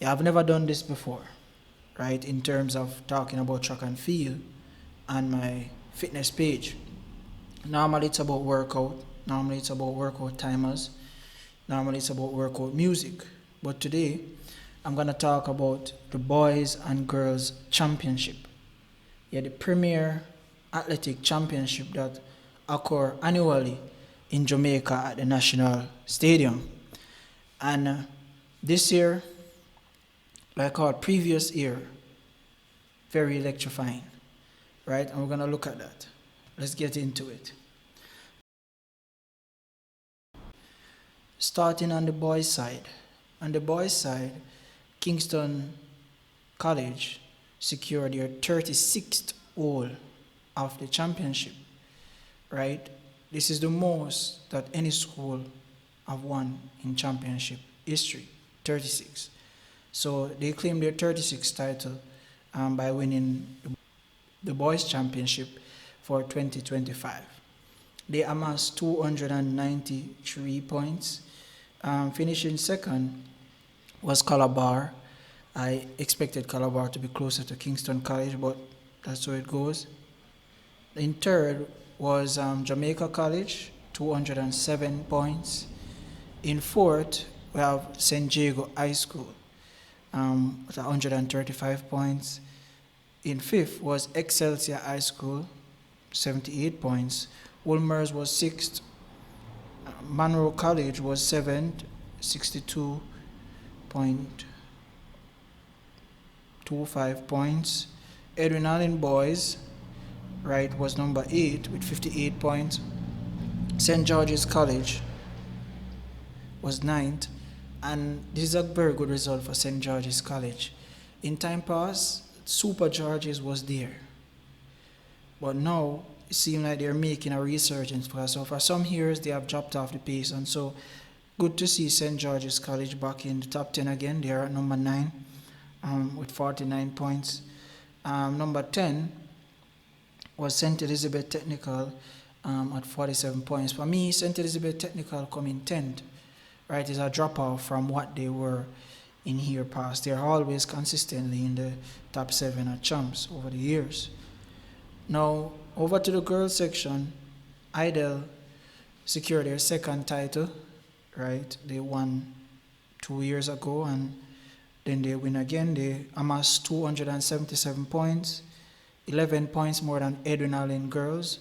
Yeah, I've never done this before, right? In terms of talking about track and field on my fitness page. Normally it's about workout. Normally it's about workout timers. Normally it's about workout music. But today I'm gonna talk about the boys and girls championship. Yeah, the premier athletic championship that occur annually in Jamaica at the National Stadium. And this year, like our previous year, very electrifying, right? And we're gonna look at that. Let's get into it. Starting on the boys' side. On the boys' side, Kingston College secured their 36th hole of the championship, right? This is the most that any school have won in championship history, 36. So they claimed their 36th title by winning the boys' championship for 2025. They amassed 293 points. Finishing second was Calabar. I expected Calabar to be closer to Kingston College, but that's where it goes. In third was Jamaica College, 207 points. In fourth, we have St. Diego High School with 135 points. In fifth was Excelsior High School, 78 points. Wolmer's was sixth. Monroe College was seventh, 62.25 points. Edwin Allen Boys, right, was number 8 with 58 points. St. George's College was ninth, and this is a very good result for St. George's College. In time past, Super George's was there, but now it seems like they're making a resurgence for us. So for some years they have dropped off the pace, and so good to see St. George's College back in the top 10 again. They are at number 9 with 49 points. Number 10 was St. Elizabeth Technical at 47 points. For me, St. Elizabeth Technical coming 10th, right, is a drop off from what they were in year past. They're always consistently in the top 7 at champs over the years. Now, over to the girls section, Idel secured their second title, right? They won 2 years ago, and then they win again. They amassed 277 points, 11 points more than Edwin Allen Girls,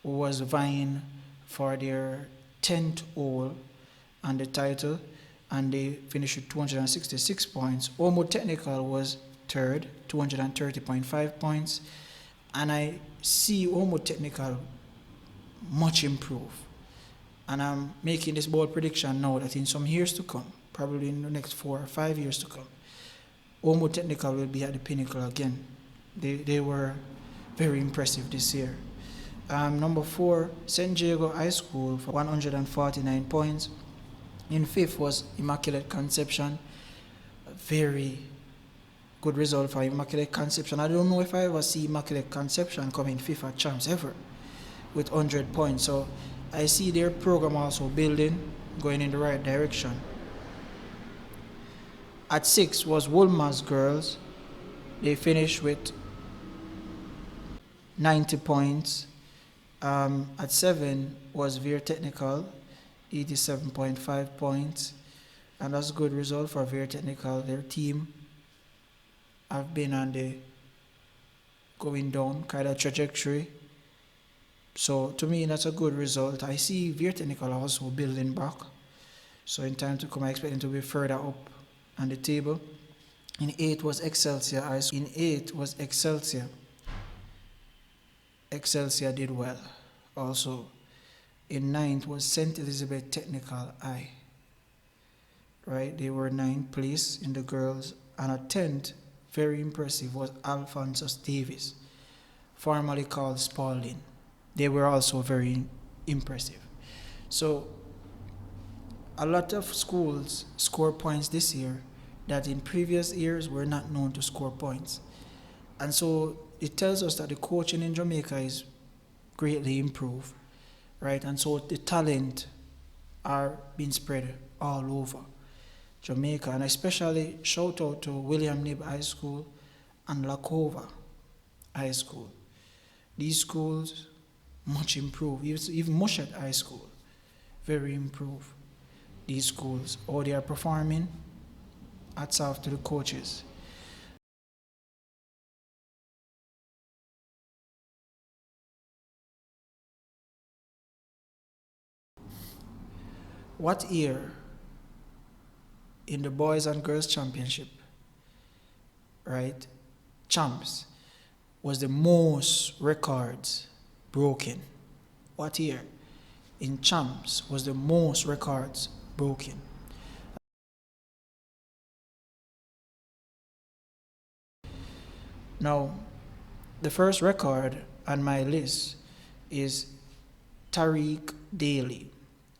who was vying for their 10th hole and the title, and they finished with 266 points. Omo Technical was third, 230.5 points, and I see Omo Technical much improve. And I'm making this bold prediction now that in some years to come, probably in the next 4 or 5 years to come, Omo Technical will be at the pinnacle again. They were very impressive this year. Number 4, St. Diego High School for 149 points. In fifth was Immaculate Conception. A very good result for Immaculate Conception. I don't know if I ever see Immaculate Conception come in fifth at champs ever with 100 points. So I see their program also building, going in the right direction. At 6 was Wolmer's Girls. They finished with 90 points. At 7 was Veer Technical, 87.5 points. And that's a good result for Veer Technical. Their team have been on the going down kind of trajectory. So to me, that's a good result. I see Veer Technical also building back. So in time to come, I expect them to be further up on the table. In 8 was Excelsior. In 8 was Excelsior. Excelsior did well also. In 9th was St. Elizabeth Technical I. Right, they were 9th place in the girls. And at 10th, very impressive, was Alphonsus Davis, formerly called Spalding. They were also very impressive. So a lot of schools score points this year that in previous years were not known to score points. And so it tells us that the coaching in Jamaica is greatly improved, right? And so the talent are being spread all over Jamaica, and especially shout out to William Knibb High School and Lakova High School. These schools much improved, even Mushat High School, very improved. These schools, how they are performing, hats off to the coaches. What year in the boys and girls championship, right, champs, was the most records broken? What year in champs was the most records broken? Now, the first record on my list is Tariq Daly,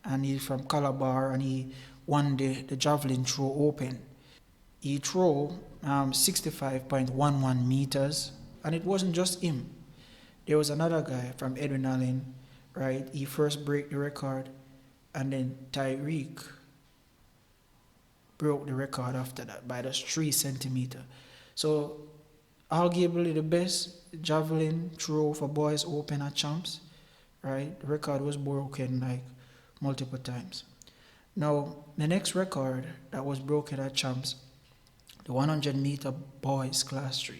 and he's from Calabar, and he won the javelin throw open. He threw 65.11 meters, and it wasn't just him. There was another guy from Edwin Allen, right? He first broke the record, and then Tyreek broke the record after that by just 3 centimeters. So, arguably the best javelin throw for boys open at champs, right? The record was broken like multiple times. Now, the next record that was broken at champs, the 100-meter boys class 3.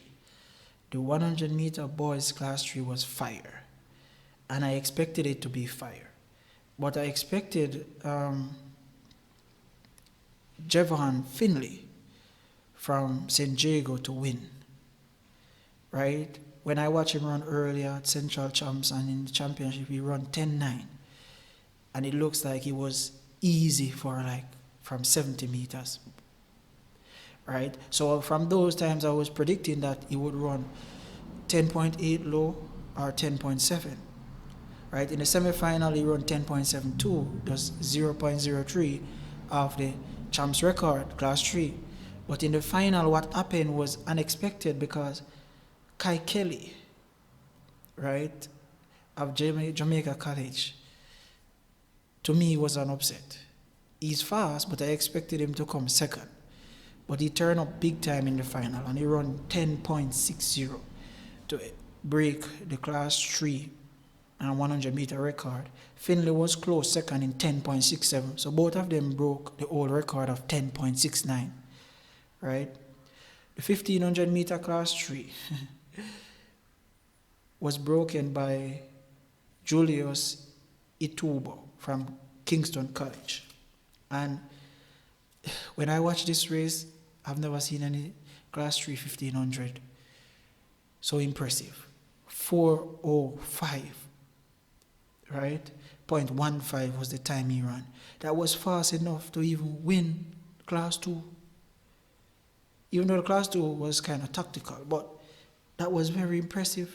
The 100-meter boys class 3 was fire, and I expected it to be fire. But I expected Jevon Finley from St. Jago to win, right? When I watched him run earlier at Central Champs and in the championship, he ran 10.9. And it looks like it was easy for like from 70 meters, right? So from those times, I was predicting that he would run 10.8 low or 10.7, right? In the semifinal, he ran 10.72, that's 0.03 of the champs record, class 3. But in the final, what happened was unexpected because Kai Kelly, right, of Jamaica College, to me was an upset. He's fast, but I expected him to come second. But he turned up big time in the final, and he ran 10.60 to break the class 3 and 100-meter record. Finley was close second in 10.67, so both of them broke the old record of 10.69, right? The 1500-meter class 3 was broken by Julius Itubo from Kingston College. And when I watch this race, I've never seen any class 3 1500 so impressive. 4:05, right? 0.15 was the time he ran. That was fast enough to even win class 2. Even though the class 2 was kind of tactical, but that was very impressive.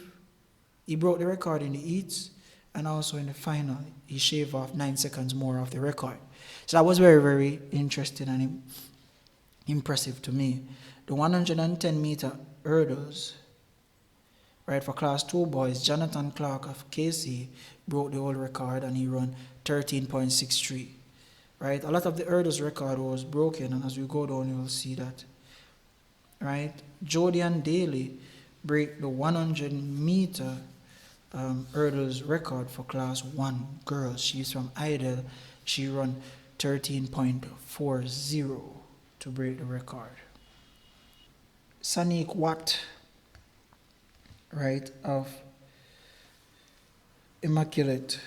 He broke the record in the heats, and also in the final, he shaved off 9 seconds more of the record. So that was very, very interesting and impressive to me. The 110-meter hurdles, right, for class 2 boys, Jonathan Clark of KC broke the old record, and he ran 13.63, right? A lot of the hurdles record was broken, and as we go down, you will see that, right? Jodian Daly break the 100-meter hurdles record for class 1 girls. She's from Idle. She run 13.40 to break the record. Sanique Watt, right, of Immaculate,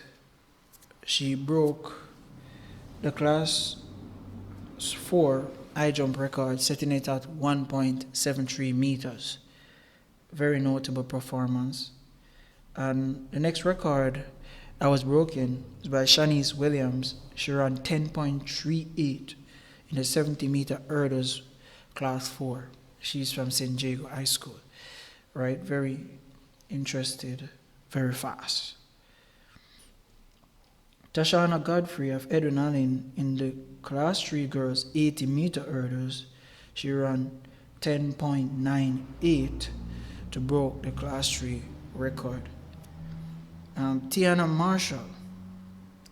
she broke the class 4 high jump record, setting it at 1.73 meters. Very notable performance. And the next record that was broken was by Shanice Williams. She ran 10.38 in the 70-meter hurdles class 4. She's from St. Jago High School, right? Very interested, very fast. Tashana Godfrey of Edwin Allen in the class 3 girls 80-meter hurdles, she ran 10.98 to break the class 3 record. Tiana Marshall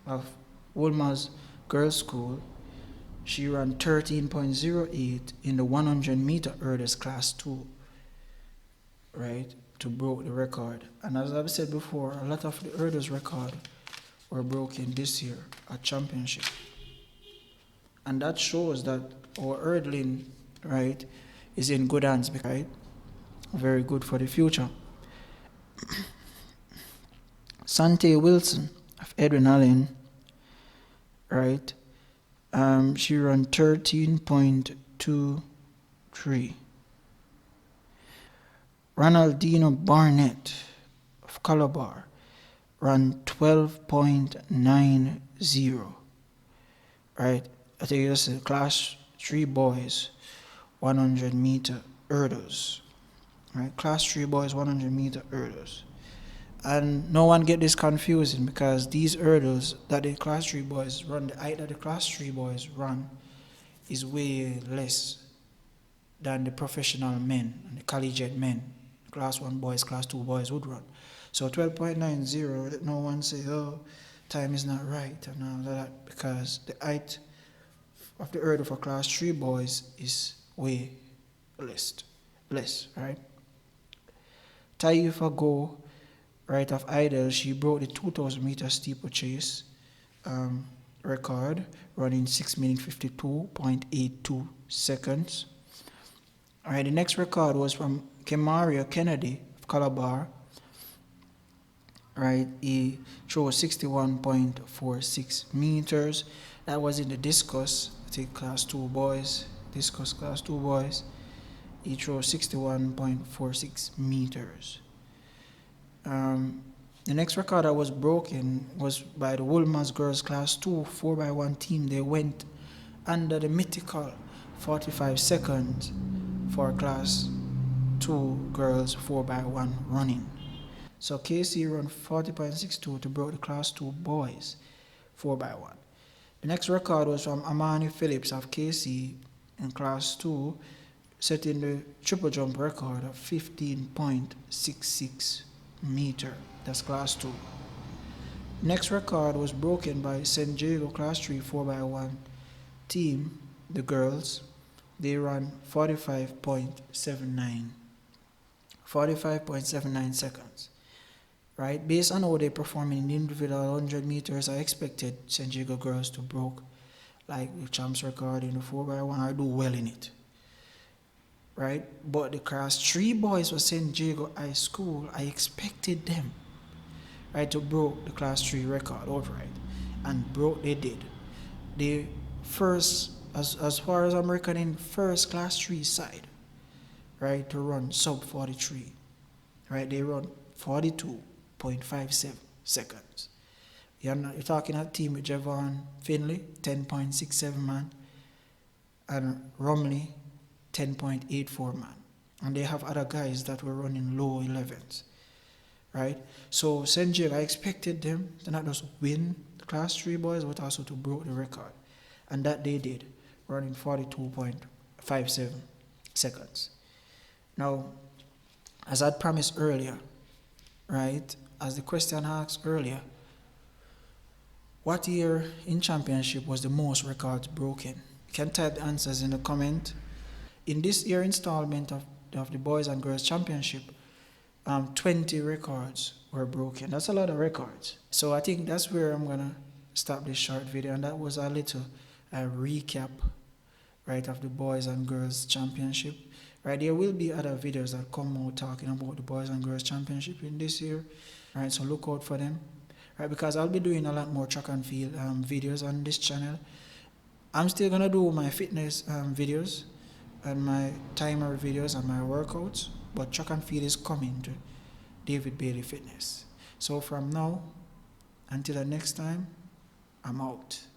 of Wolmer's Girls School, She ran 13.08 in the 100-meter hurdles class 2, right, to broke the record. And as I've said before, a lot of the hurdles record were broken this year at championship. And that shows that our hurdling, right, is in good hands, right? Very good for the future. Sante Wilson of Edwin Allen, right? She ran 13.23. Ronaldino Barnett of Calabar ran 12.90. Right? I think it's a class 3 boys 100-meter hurdles. Right? Class 3 boys 100-meter hurdles. And no one get this confusing, because these hurdles that the class 3 boys run, the height that the class 3 boys run is way less than the professional men and the collegiate men, class 1 boys, class 2 boys would run. So 12.90, no one say, oh, time is not right and all that, because the height of the hurdle for class 3 boys is way less, right? Taifa Go, right, of Idle, she broke the 2,000-meter steeplechase record, running 6 minutes 52.82 seconds. All right, the next record was from Kemaria Kennedy of Calabar. Right, he threw 61.46 meters. That was in the discus, I think class 2 boys, discus class 2 boys. He threw 61.46 meters. The next record that was broken was by the Wolmer's girls class 2 4x1 team. They went under the mythical 45 seconds for class 2 girls 4x1 running. So KC run 40.62 to break the class 2 boys 4x1. The next record was from Amani Phillips of KC in class 2, setting the triple jump record of 15.66 meter. That's class 2. Next record was broken by San Diego class 3 4x1 team, the girls. They ran 45.79 seconds. Right? Based on how they perform in the individual 100 meters, I expected San Diego girls to break like the champs record in the 4x1 or do well in it. Right? But the class 3 boys for San Diego High School, I expected them, right, to break the class 3 record outright. And they did. They first, as far as I'm reckoning, first class 3 side, right, to run sub 43. Right? They run 42.57 seconds. You're talking a team with Javon Finley, 10.67 man, and Romley, 10.84 man. And they have other guys that were running low 11s. Right? So St. James, I expected them to not just win the class 3 boys, but also to break the record. And that they did, running 42.57 seconds. Now, as I'd promised earlier, right, as the question asked earlier, what year in championship was the most records broken? You can type the answers in the comment. In this year installment of the Boys and Girls Championship, 20 records were broken. That's a lot of records. So I think that's where I'm going to stop this short video. And that was a little recap, right, of the Boys and Girls Championship. Right, there will be other videos that come out talking about the Boys and Girls Championship in this year. Right, so look out for them. Right, because I'll be doing a lot more track and field videos on this channel. I'm still going to do my fitness videos and my timer videos and my workouts, but track and field is coming to David Bailey Fitness. So from now until the next time, I'm out.